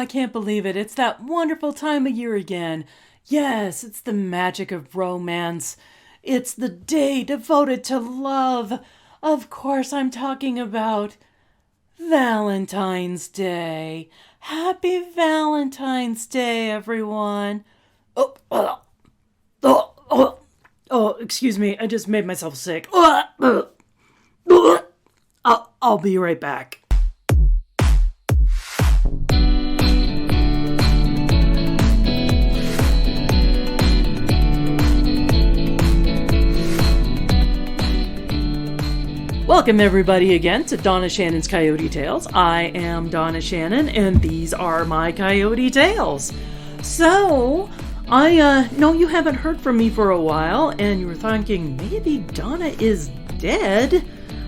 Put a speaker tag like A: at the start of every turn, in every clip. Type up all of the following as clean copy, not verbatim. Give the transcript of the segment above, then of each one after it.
A: I can't believe it. It's that wonderful time of year again. Yes, it's the magic of romance. It's the day devoted to love. Of course, I'm talking about Valentine's Day. Happy Valentine's Day, everyone. Oh, oh, oh, excuse me. I just made myself sick. I'll be right back. Welcome everybody again to Donna Shannon's Coyote Tales. I am Donna Shannon and these are my Coyote Tales. So, I know you haven't heard from me for a while and you were thinking maybe Donna is dead.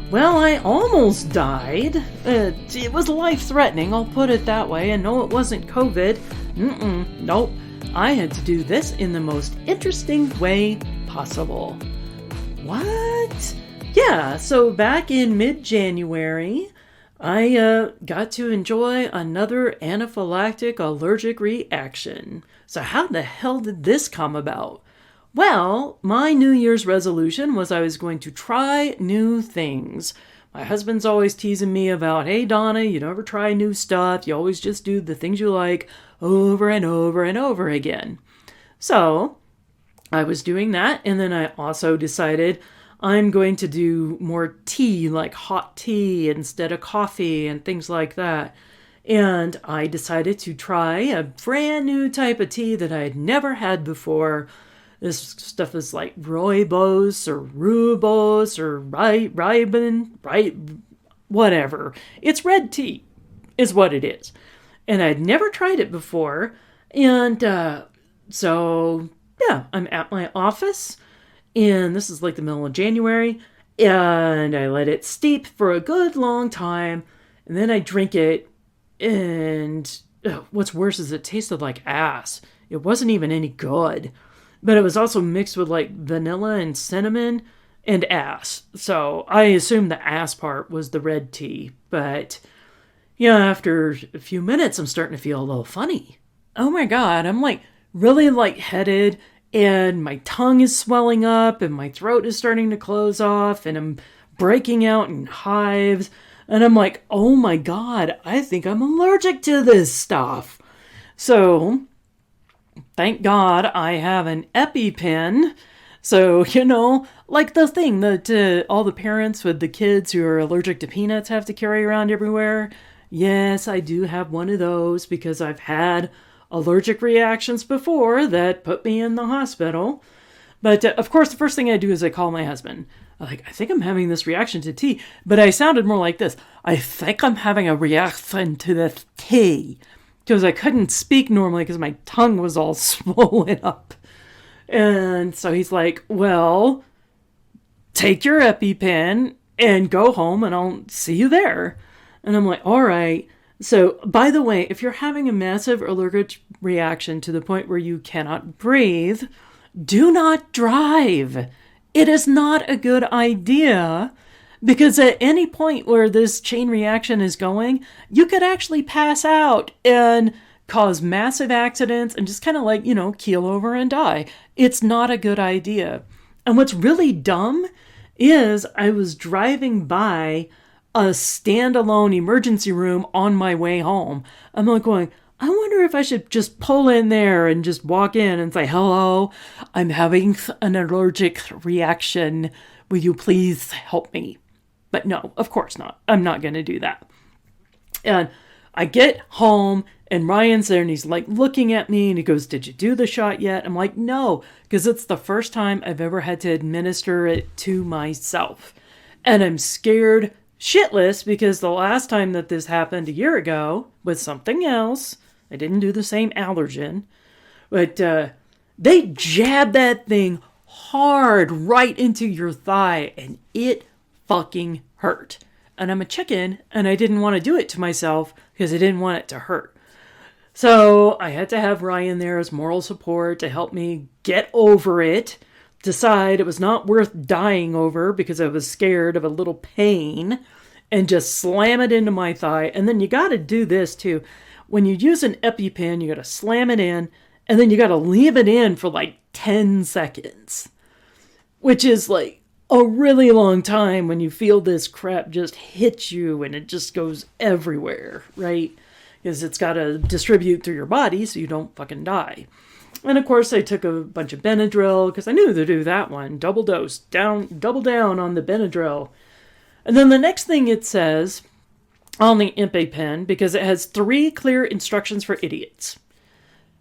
A: Well, I almost died. It was life-threatening, I'll put it that way, and no, it wasn't COVID. Nope. I had to do this in the most interesting way possible. What? Yeah, so back in mid-January, I got to enjoy another anaphylactic allergic reaction. So how the hell did this come about? Well, my New Year's resolution was I was going to try new things. My husband's always teasing me about, hey Donna, you never try new stuff. You always just do the things you like over and over and over again. So I was doing that, and then I also decided I'm going to do more tea, like hot tea instead of coffee and things like that. And I decided to try a brand new type of tea that I had never had before. This stuff is like rooibos or rooibos or ribin, whatever. It's red tea is what it is. And I'd never tried it before. And so, yeah, I'm at my office. And this is like the middle of January. And I let it steep for a good long time. And then I drink it. And what's worse is it tasted like ass. It wasn't even any good. But it was also mixed with like vanilla and cinnamon and ass. So I assumed the ass part was the red tea. But yeah, after a few minutes, I'm starting to feel a little funny. Oh my God, I'm like really lightheaded. And my tongue is swelling up and my throat is starting to close off and I'm breaking out in hives. And I'm like, oh my God, I think I'm allergic to this stuff. So, thank God I have an EpiPen. So, like the thing that all the parents with the kids who are allergic to peanuts have to carry around everywhere. Yes, I do have one of those because I've had allergic reactions before that put me in the hospital. But of course, the first thing I do is I call my husband. I'm like, I think I'm having this reaction to tea. But I sounded more like this. I think I'm having a reaction to this tea. Because I couldn't speak normally because my tongue was all swollen up. And so he's like, well, take your EpiPen and go home and I'll see you there. And I'm like, all right. So, by the way, if you're having a massive allergic reaction to the point where you cannot breathe, do not drive. It is not a good idea because at any point where this chain reaction is going, you could actually pass out and cause massive accidents and just kind of like, keel over and die. It's not a good idea. And what's really dumb is I was driving by a standalone emergency room on my way home. I'm like going, I wonder if I should just pull in there and just walk in and say, hello, I'm having an allergic reaction. Will you please help me? But no, of course not. I'm not going to do that. And I get home and Ryan's there and he's like looking at me and he goes, did you do the shot yet? I'm like, no, because it's the first time I've ever had to administer it to myself. And I'm scared shitless because the last time that this happened a year ago was something else. I didn't do the same allergen. But they jab that thing hard right into your thigh and it fucking hurt. And I'm a chicken and I didn't want to do it to myself because I didn't want it to hurt. So I had to have Ryan there as moral support to help me get over it. Decide it was not worth dying over because I was scared of a little pain and just slam it into my thigh. And then you got to do this too. when you use an EpiPen, you got to slam it in, and then you got to leave it in for like 10 seconds, which is like a really long time when you feel this crap just hit you and it just goes everywhere, right? Because it's got to distribute through your body so you don't fucking die. And of course, I took a bunch of Benadryl because I knew to do that one. Double down on the Benadryl. And then the next thing it says on the EpiPen, because it has 3 clear instructions for idiots.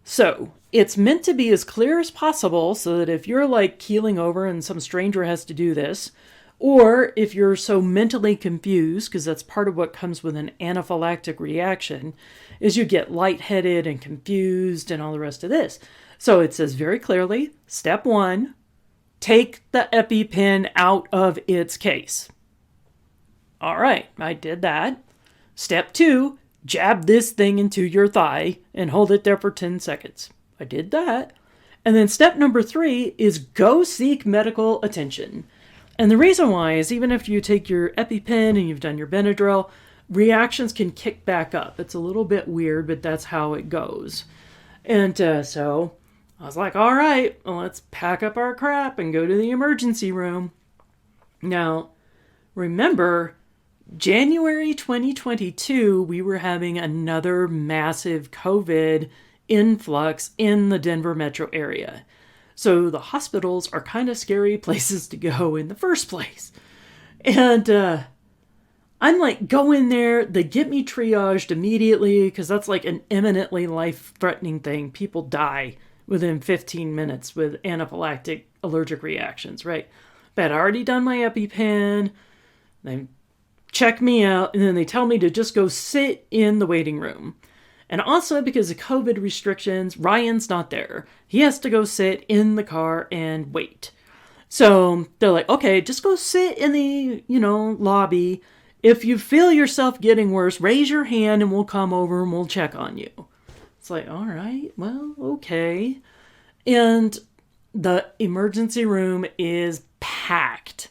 A: So it's meant to be as clear as possible so that if you're like keeling over and some stranger has to do this, or if you're so mentally confused, because that's part of what comes with an anaphylactic reaction, is you get lightheaded and confused and all the rest of this. So it says very clearly, step 1, take the EpiPen out of its case. All right, I did that. Step 2, jab this thing into your thigh and hold it there for 10 seconds. I did that. And then step number 3 is go seek medical attention. And the reason why is even if you take your EpiPen and you've done your Benadryl, reactions can kick back up. It's a little bit weird, but that's how it goes. And so I was like, all right, well, let's pack up our crap and go to the emergency room. Now, remember, January 2022, we were having another massive COVID influx in the Denver metro area. So the hospitals are kind of scary places to go in the first place. And I'm like, go in there. They get me triaged immediately because that's like an imminently life-threatening thing. People die within 15 minutes with anaphylactic allergic reactions, right? But I'd already done my EpiPen. They check me out, and then they tell me to just go sit in the waiting room. And also because of COVID restrictions, Ryan's not there. He has to go sit in the car and wait. So they're like, okay, just go sit in the, lobby. If you feel yourself getting worse, raise your hand and we'll come over and we'll check on you. It's like, all right, well, okay. And the emergency room is packed.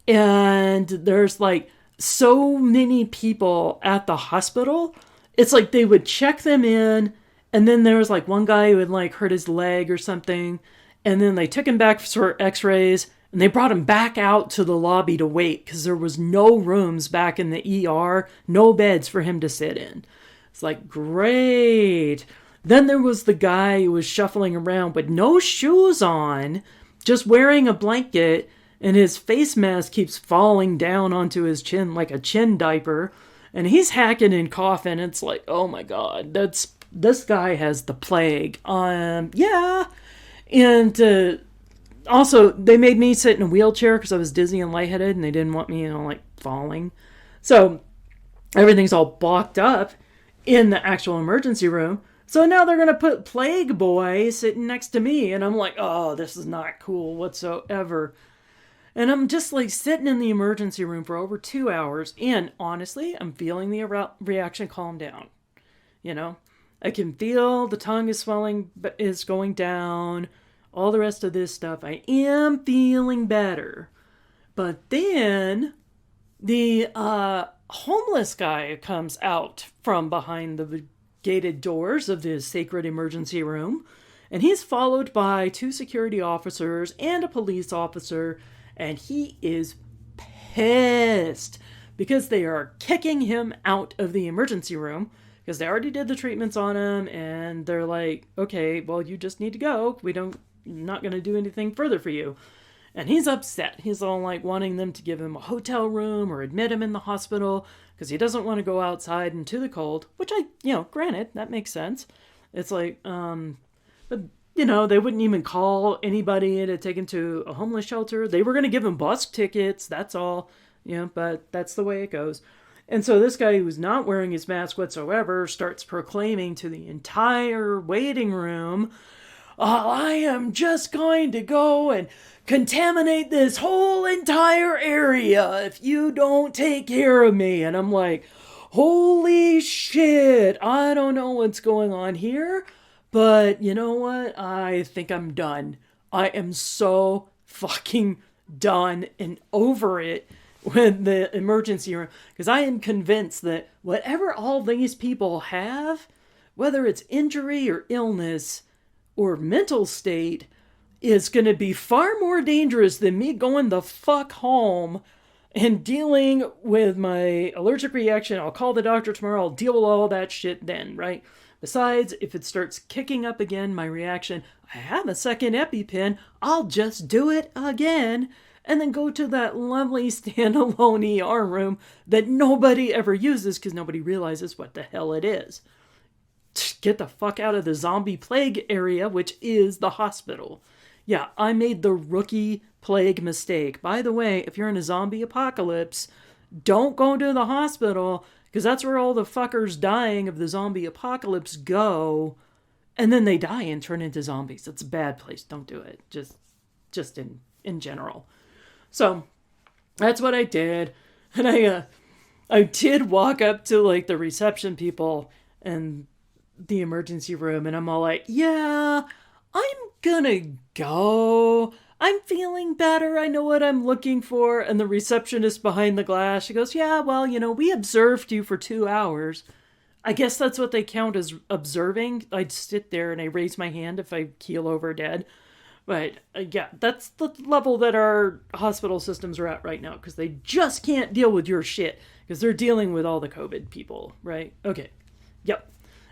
A: And there's like so many people at the hospital. It's like they would check them in, and then there was like one guy who had like hurt his leg or something, and then they took him back for x-rays, and they brought him back out to the lobby to wait because there was no rooms back in the ER, no beds for him to sit in. It's like, great. Then there was the guy who was shuffling around with no shoes on, just wearing a blanket, and his face mask keeps falling down onto his chin like a chin diaper. And he's hacking and coughing. It's like, oh my God, this guy has the plague. Yeah. And also, they made me sit in a wheelchair because I was dizzy and lightheaded, and they didn't want me, like falling. So everything's all blocked up in the actual emergency room. So now they're going to put Plague Boy sitting next to me, and I'm like, oh, this is not cool whatsoever. And I'm just like sitting in the emergency room for over 2 hours. And honestly, I'm feeling the reaction calm down. I can feel the tongue is swelling, is going down. All the rest of this stuff. I am feeling better. But then the homeless guy comes out from behind the gated doors of this sacred emergency room. And he's followed by 2 security officers and a police officer. And he is pissed because they are kicking him out of the emergency room because they already did the treatments on him. And they're like, okay, well, you just need to go. Not going to do anything further for you. And he's upset. He's all like wanting them to give him a hotel room or admit him in the hospital because he doesn't want to go outside into the cold, which granted, that makes sense. It's like, but they wouldn't even call anybody to take him to a homeless shelter. They were going to give him bus tickets. That's all, but that's the way it goes. And so this guy who's not wearing his mask whatsoever starts proclaiming to the entire waiting room, I am just going to go and contaminate this whole entire area if you don't take care of me. And I'm like, holy shit, I don't know what's going on here. But you know what? I think I'm done. I am so fucking done and over it with the emergency room. Because I am convinced that whatever all these people have, whether it's injury or illness or mental state, is going to be far more dangerous than me going the fuck home and dealing with my allergic reaction. I'll call the doctor tomorrow. I'll deal with all that shit then, right? Besides, if it starts kicking up again, my reaction, I have a second EpiPen. I'll just do it again and then go to that lovely standalone ER room that nobody ever uses because nobody realizes what the hell it is. Get the fuck out of the zombie plague area, which is the hospital. Yeah, I made the rookie plague mistake. By the way, if you're in a zombie apocalypse, don't go to the hospital because that's where all the fuckers dying of the zombie apocalypse go. And then they die and turn into zombies. It's a bad place. Don't do it. Just in general. So that's what I did. And I did walk up to like the reception people and the emergency room. And I'm all like, yeah, I'm gonna go. I'm feeling better. I know what I'm looking for. And the receptionist behind the glass, she goes, yeah, well, we observed you for 2 hours. I guess that's what they count as observing. I'd sit there and I raise my hand if I keel over dead. But yeah, that's the level that our hospital systems are at right now because they just can't deal with your shit because they're dealing with all the COVID people, right? Okay. Yep.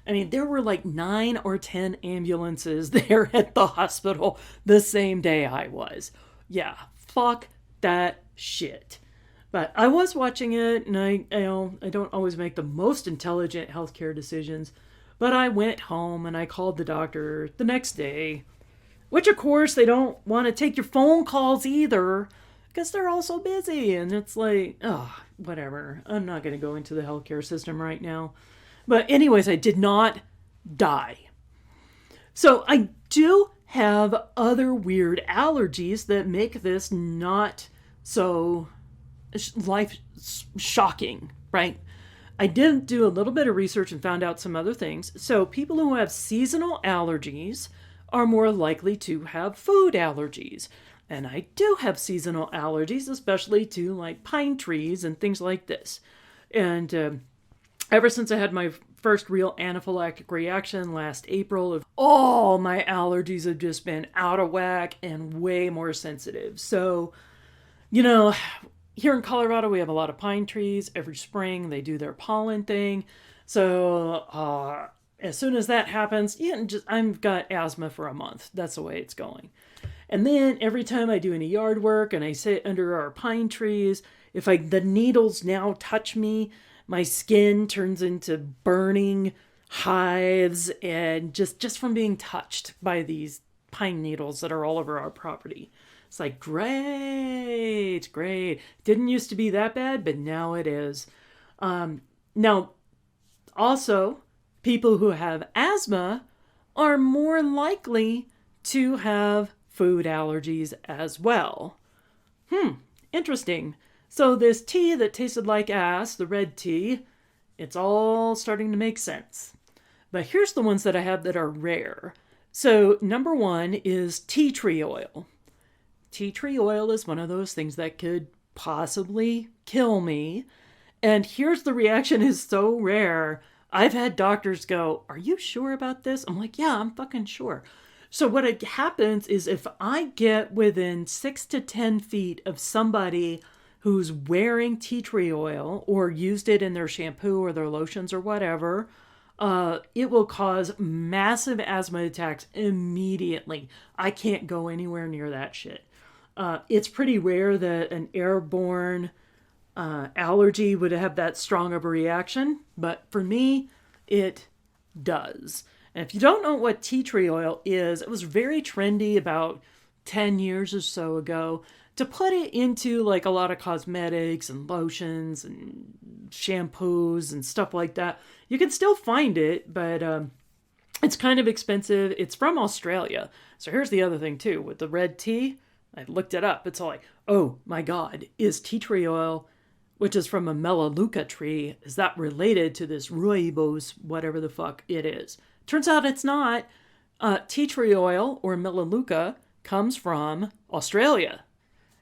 A: I mean, there were like 9 or 10 ambulances there at the hospital the same day I was. Yeah, fuck that shit. But I was watching it, and I don't always make the most intelligent healthcare decisions. But I went home and I called the doctor the next day, which of course they don't want to take your phone calls either because they're all so busy. And it's like, oh, whatever. I'm not going to go into the healthcare system right now. But anyways, I did not die. So I do have other weird allergies that make this not so life shocking, right? I did do a little bit of research and found out some other things. So people who have seasonal allergies are more likely to have food allergies. And I do have seasonal allergies, especially to like pine trees and things like this. And ever since I had my first real anaphylactic reaction last April, all my allergies have just been out of whack and way more sensitive. So, here in Colorado, we have a lot of pine trees. Every spring, they do their pollen thing. So as soon as that happens, I've got asthma for a month. That's the way it's going. And then every time I do any yard work and I sit under our pine trees, if the needles now touch me, my skin turns into burning hives and just from being touched by these pine needles that are all over our property. It's like, great. Didn't used to be that bad, but now it is. Now, also, people who have asthma are more likely to have food allergies as well. Interesting. So this tea that tasted like ass, the red tea, it's all starting to make sense. But here's the ones that I have that are rare. So number 1 is tea tree oil. Tea tree oil is one of those things that could possibly kill me. And here's the reaction is so rare. I've had doctors go, are you sure about this? I'm like, yeah, I'm fucking sure. So what happens is if I get within 6 to 10 feet of somebody who's wearing tea tree oil or used it in their shampoo or their lotions or whatever, it will cause massive asthma attacks immediately. I can't go anywhere near that shit. It's pretty rare that an airborne allergy would have that strong of a reaction, but for me, it does. And if you don't know what tea tree oil is, it was very trendy about 10 years or so ago to put it into like a lot of cosmetics and lotions and shampoos and stuff like that. You can still find it, but it's kind of expensive. It's from Australia. So here's the other thing too. With the red tea, I looked it up. It's all like, oh my God, is tea tree oil, which is from a melaleuca tree, is that related to this rooibos, whatever the fuck it is? Turns out it's not. Tea tree oil or melaleuca comes from Australia.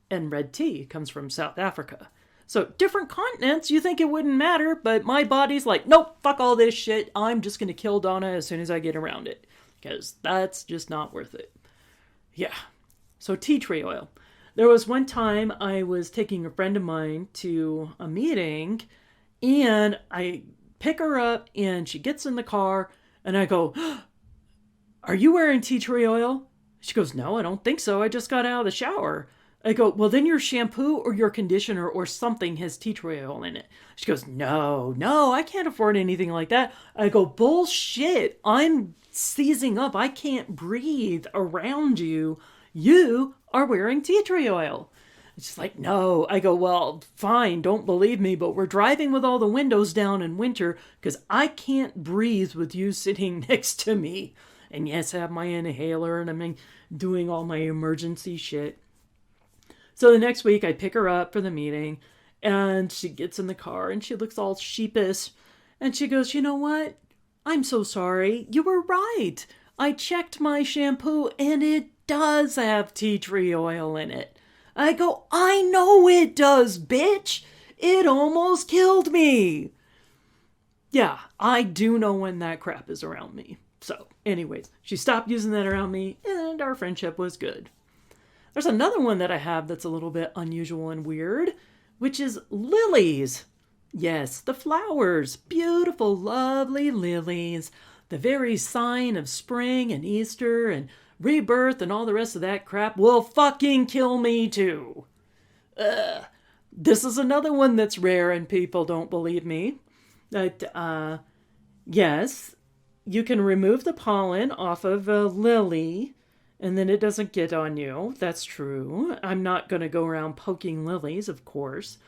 A: And red tea comes from South Africa. So different continents, you think it wouldn't matter, but my body's like, nope, fuck all this shit. I'm just going to kill Donna as soon as I get around it, because that's just not worth it. Yeah. So tea tree oil. There was one time I was taking a friend of mine to a meeting, and I pick her up and she gets in the car and I go, are you wearing tea tree oil? She goes, no, I don't think so. I just got out of the shower. I go, well, then your shampoo or your conditioner or something has tea tree oil in it. She goes, no, I can't afford anything like that. I go, bullshit. I'm seizing up. I can't breathe around you. You are wearing tea tree oil. She's like, no. I go, well, fine, don't believe me, but we're driving with all the windows down in winter because I can't breathe with you sitting next to me. And yes, I have my inhaler and I'm doing all my emergency shit. So the next week I pick her up for the meeting and she gets in the car and she looks all sheepish. And she goes, you know what? I'm so sorry. You were right. I checked my shampoo and it does have tea tree oil in it. I go, I know it does, bitch. It almost killed me. Yeah, I do know when that crap is around me. So, anyways, she stopped using that around me and our friendship was good. There's another one that I have that's a little bit unusual and weird, which is lilies. Yes, the flowers. Beautiful, lovely lilies. The very sign of spring and Easter and rebirth and all the rest of that crap will fucking kill me too. This is another one that's rare and people don't believe me. That, yes, you can remove the pollen off of a lily and then it doesn't get on you. That's true. I'm not going to go around poking lilies, of course.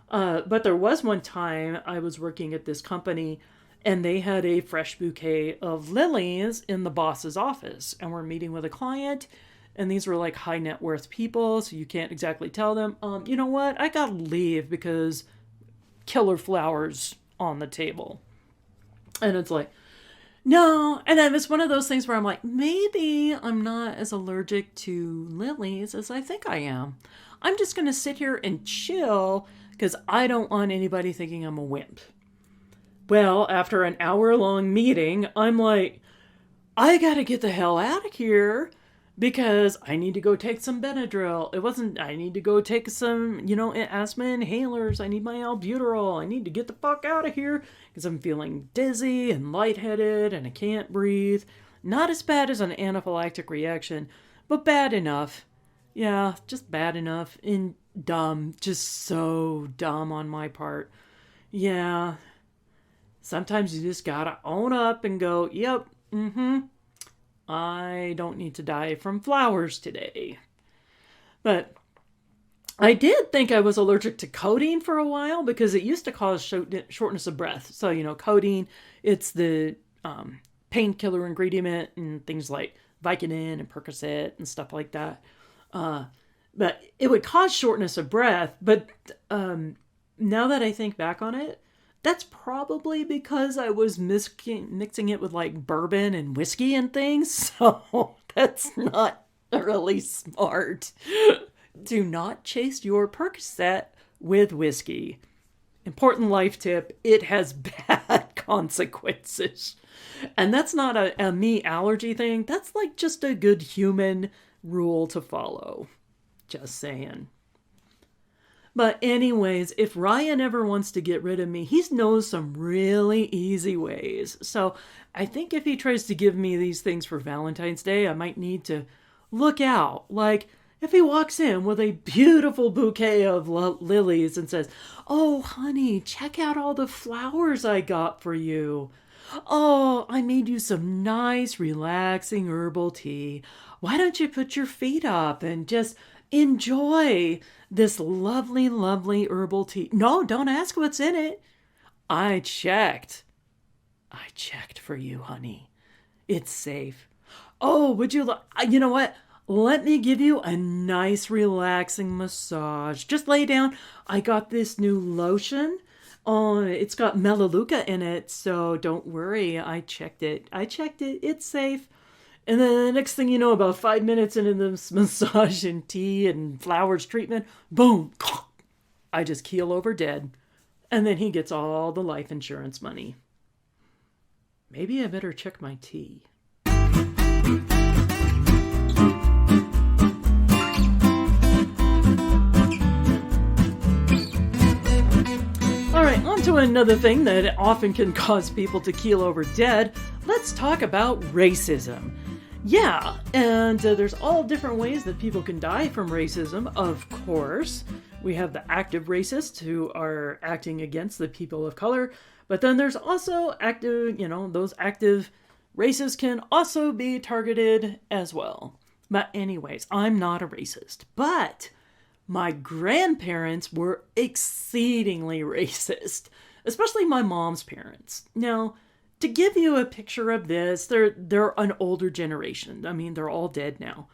A: But there was one time I was working at this company and they had a fresh bouquet of lilies in the boss's office. And we're meeting with a client. And these were like high net worth people. So you can't exactly tell them, you know what? I got to leave because killer flowers on the table. And it's like, no. And then it's one of those things where I'm like, maybe I'm not as allergic to lilies as I think I am. I'm just going to sit here and chill because I don't want anybody thinking I'm a wimp. Well, after an hour-long meeting, I'm like, I gotta get the hell out of here because I need to go take some Benadryl. I need to go take some, asthma inhalers. I need my albuterol. I need to get the fuck out of here because I'm feeling dizzy and lightheaded and I can't breathe. Not as bad as an anaphylactic reaction, but bad enough. Yeah, just bad enough and dumb. Just so dumb on my part. Yeah. Sometimes you just gotta own up and go, yep, I don't need to die from flowers today. But I did think I was allergic to codeine for a while because it used to cause shortness of breath. So, codeine, it's the painkiller ingredient in things like Vicodin and Percocet and stuff like that. But it would cause shortness of breath. But now that I think back on it, that's probably because I was mixing it with like bourbon and whiskey and things. So that's not really smart. Do not chase your Percocet with whiskey. Important life tip. It has bad consequences. And that's not a me allergy thing. That's like just a good human rule to follow. Just saying. But anyways, if Ryan ever wants to get rid of me, he knows some really easy ways. So I think if he tries to give me these things for Valentine's Day, I might need to look out. Like if he walks in with a beautiful bouquet of lilies and says, oh, honey, check out all the flowers I got for you. Oh, I made you some nice, relaxing herbal tea. Why don't you put your feet up and just enjoy this lovely, lovely herbal tea? No, don't ask what's in it. I checked for you, honey. It's safe. Oh, would you you know what? Let me give you a nice, relaxing massage. Just lay down. I got this new lotion. It's got melaleuca in it, so don't worry. I checked it. It's safe. And then the next thing you know, about 5 minutes into this massage and tea and flowers treatment, boom, I just keel over dead, and then he gets all the life insurance money. Maybe I better check my tea. All right, on to another thing that often can cause people to keel over dead. Let's talk about racism. Yeah, and there's all different ways that people can die from racism, of course. We have the active racists who are acting against the people of color, but then there's also those active racists can also be targeted as well. But anyways, I'm not a racist, but my grandparents were exceedingly racist, especially my mom's parents. Now, to give you a picture of this, they're an older generation. I mean, they're all dead now.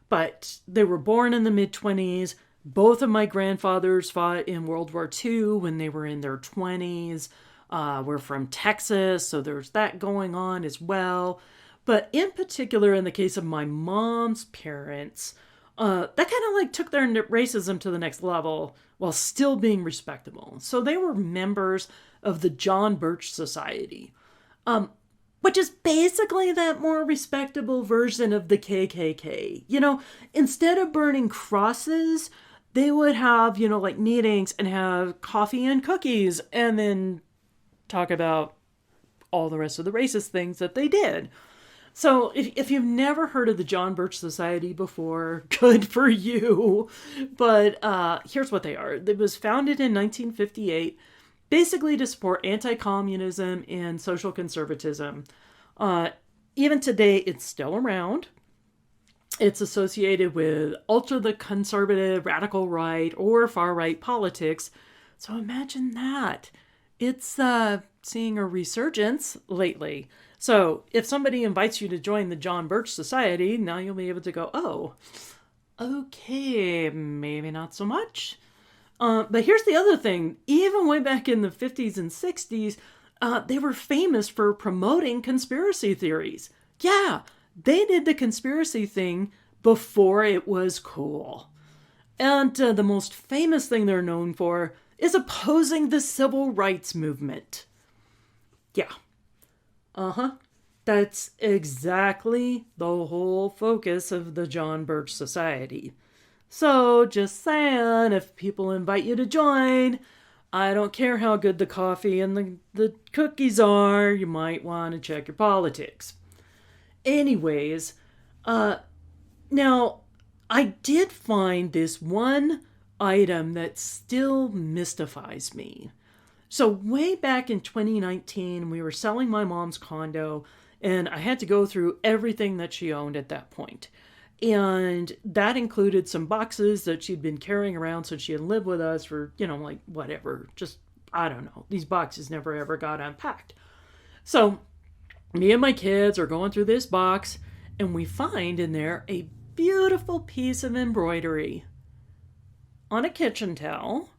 A: But they were born in the mid-20s. Both of my grandfathers fought in World War II when they were in their 20s. We're from Texas, so there's that going on as well. But in particular, in the case of my mom's parents, that kind of like took their racism to the next level while still being respectable. So they were members of the John Birch Society. Which is basically that more respectable version of the KKK. Instead of burning crosses, they would have, like meetings and have coffee and cookies and then talk about all the rest of the racist things that they did. So if you've never heard of the John Birch Society before, good for you. But here's what they are. It was founded in 1958. Basically to support anti-communism and social conservatism. Even today, it's still around. It's associated with ultra-conservative, radical right, or far-right politics. So imagine that. It's seeing a resurgence lately. So if somebody invites you to join the John Birch Society, now you'll be able to go, oh, okay, maybe not so much. But here's the other thing. Even way back in the 50s and 60s, they were famous for promoting conspiracy theories. Yeah, they did the conspiracy thing before it was cool. And the most famous thing they're known for is opposing the civil rights movement. Yeah. That's exactly the whole focus of the John Birch Society. So, just saying, if people invite you to join, I don't care how good the coffee and the cookies are, you might want to check your politics. Anyways, now, I did find this one item that still mystifies me. So, way back in 2019, we were selling my mom's condo, and I had to go through everything that she owned at that point. And that included some boxes that she'd been carrying around since she had lived with us for, whatever. Just, I don't know. These boxes never ever got unpacked. So, me and my kids are going through this box, and we find in there a beautiful piece of embroidery on a kitchen towel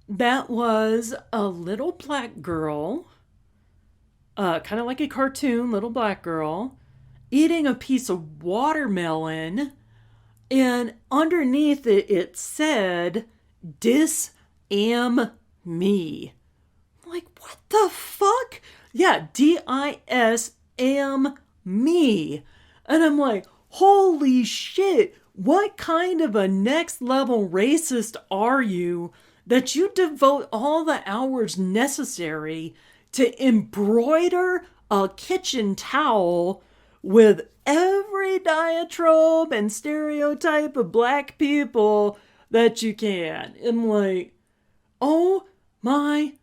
A: that was a little black girl, kind of like a cartoon little black girl, eating a piece of watermelon, and underneath it said, "Dis am me." I'm like, what the fuck? Yeah, D-I-S am me. And I'm like, holy shit, what kind of a next level racist are you that you devote all the hours necessary to embroider a kitchen towel with every diatribe and stereotype of black people that you can? I'm like, oh my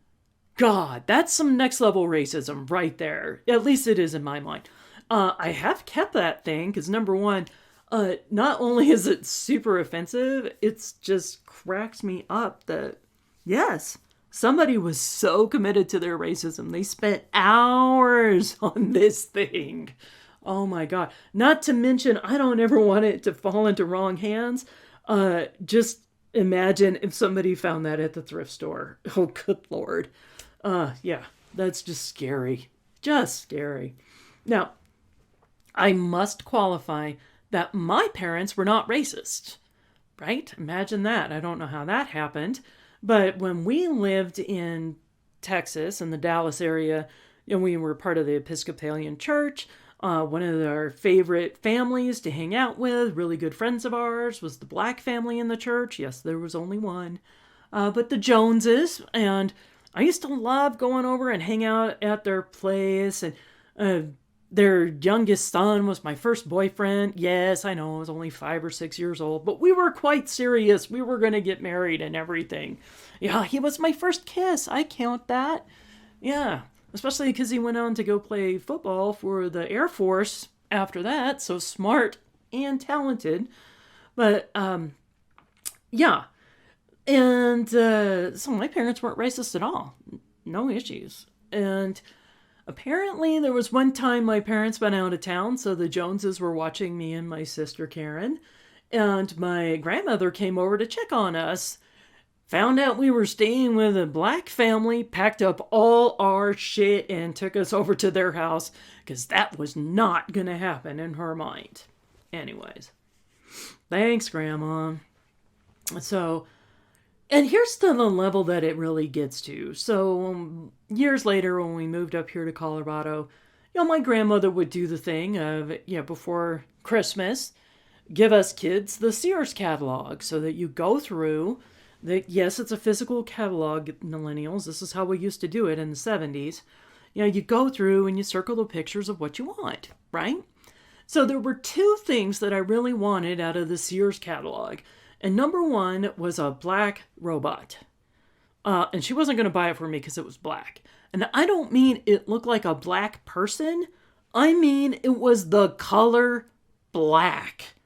A: God, that's some next level racism right there. At least it is in my mind. I have kept that thing because, number one, not only is it super offensive, it's just cracks me up that, yes, somebody was so committed to their racism. They spent hours on this thing. Oh my God. Not to mention, I don't ever want it to fall into wrong hands. Just imagine if somebody found that at the thrift store. Oh, good Lord. Yeah, that's just scary. Just scary. Now, I must qualify that my parents were not racist, right? Imagine that. I don't know how that happened. But when we lived in Texas, in the Dallas area, and we were part of the Episcopalian Church, one of our favorite families to hang out with, really good friends of ours, was the black family in the church. Yes, there was only one. But the Joneses, and I used to love going over and hang out at their place, and their youngest son was my first boyfriend. Yes, I know, I was only 5 or 6 years old, but we were quite serious. We were going to get married and everything. Yeah, he was my first kiss. I count that. Yeah, especially because he went on to go play football for the Air Force after that. So smart and talented. But, yeah. And so my parents weren't racist at all. No issues. And apparently there was one time my parents went out of town, so the Joneses were watching me and my sister Karen. And my grandmother came over to check on us. Found out we were staying with a black family, packed up all our shit and took us over to their house, because that was not going to happen in her mind. Anyways. Thanks, Grandma. So, and here's to the level that it really gets to. So, years later, when we moved up here to Colorado, my grandmother would do the thing of, before Christmas, give us kids the Sears catalog so that you go through. Yes, it's a physical catalog, millennials. This is how we used to do it in the 70s. You go through and you circle the pictures of what you want, right? So there were 2 things that I really wanted out of the Sears catalog. And number 1 was a black robot. And she wasn't going to buy it for me because it was black. And I don't mean it looked like a black person. I mean it was the color black.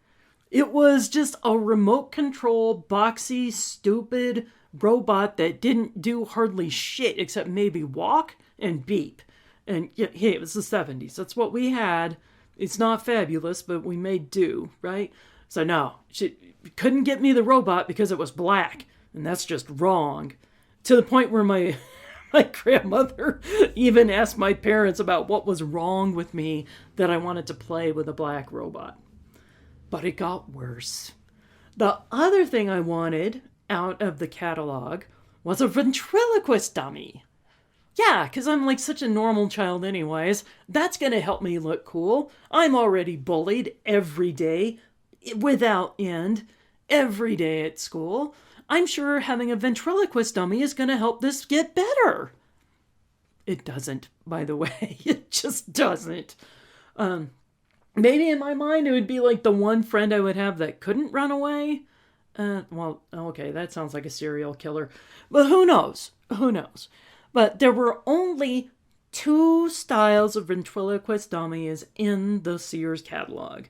A: It was just a remote control, boxy, stupid robot that didn't do hardly shit except maybe walk and beep. And hey, it was the 70s. That's what we had. It's not fabulous, but we made do, right? So no, she couldn't get me the robot because it was black. And that's just wrong. To the point where my grandmother even asked my parents about what was wrong with me that I wanted to play with a black robot. But it got worse. The other thing I wanted out of the catalog was a ventriloquist dummy. Yeah, because I'm like such a normal child anyways. That's going to help me look cool. I'm already bullied every day, without end, every day at school. I'm sure having a ventriloquist dummy is going to help this get better. It doesn't, by the way. It just doesn't. Maybe in my mind it would be like the one friend I would have that couldn't run away. Well, okay, that sounds like a serial killer. But who knows? Who knows? But there were only 2 styles of ventriloquist dummies in the Sears catalog.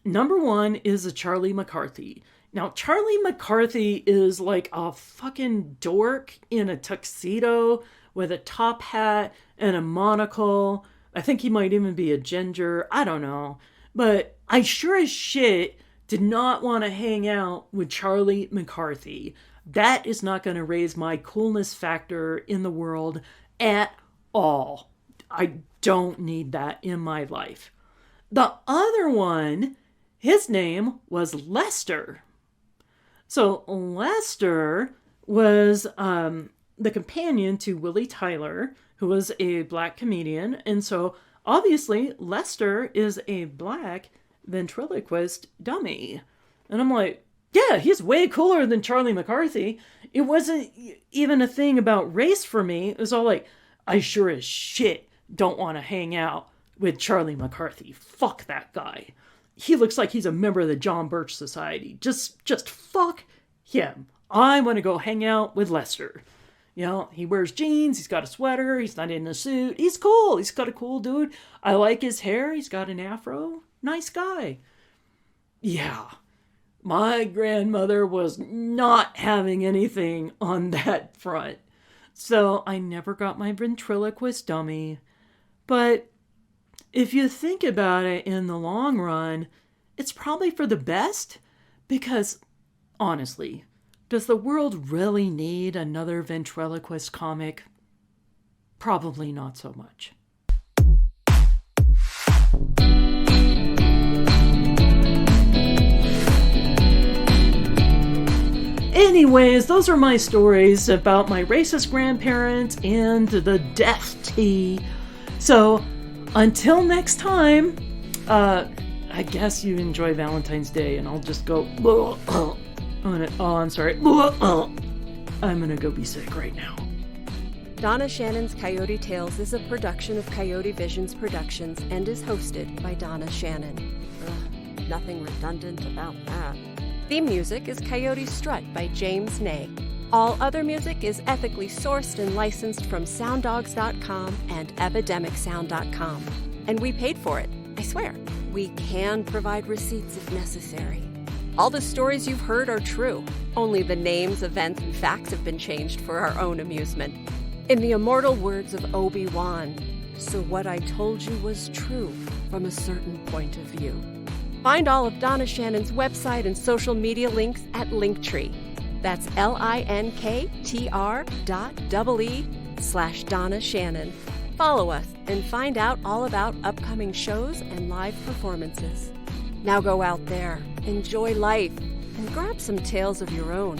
A: Number 1 is a Charlie McCarthy. Now, Charlie McCarthy is like a fucking dork in a tuxedo with a top hat and a monocle. I think he might even be a ginger. I don't know. But I sure as shit did not want to hang out with Charlie McCarthy. That is not going to raise my coolness factor in the world at all. I don't need that in my life. The other one, his name was Lester. So Lester was the companion to Willie Tyler, who was a black comedian. And so obviously Lester is a black ventriloquist dummy. And I'm like, yeah, he's way cooler than Charlie McCarthy. It wasn't even a thing about race for me. It was all like, I sure as shit don't want to hang out with Charlie McCarthy. Fuck that guy. He looks like he's a member of the John Birch Society. Just fuck him. I want to go hang out with Lester. He wears jeans, he's got a sweater, he's not in a suit. He's cool. He's got a cool dude. I like his hair. He's got an afro. Nice guy. Yeah. My grandmother was not having anything on that front. So I never got my ventriloquist dummy. But if you think about it in the long run, it's probably for the best. Because, honestly, does the world really need another ventriloquist comic? Probably not so much. anyways, those are my stories about my racist grandparents and the death tea. So, until next time, I guess you enjoy Valentine's Day, and I'll just go. I'm sorry. I'm gonna go be sick right now.
B: Donna Shannon's Coyote Tales is a production of Coyote Visions Productions and is hosted by Donna Shannon. Ugh, nothing redundant about that. Theme music is Coyote Strut by James Ney. All other music is ethically sourced and licensed from sounddogs.com and epidemicsound.com. And we paid for it, I swear. We can provide receipts if necessary. All the stories you've heard are true. Only the names, events, and facts have been changed for our own amusement. In the immortal words of Obi-Wan, so what I told you was true from a certain point of view. Find all of Donna Shannon's website and social media links at Linktree. That's linktr.ee/Donna Shannon. Follow us and find out all about upcoming shows and live performances. Now go out there, enjoy life, and grab some tales of your own.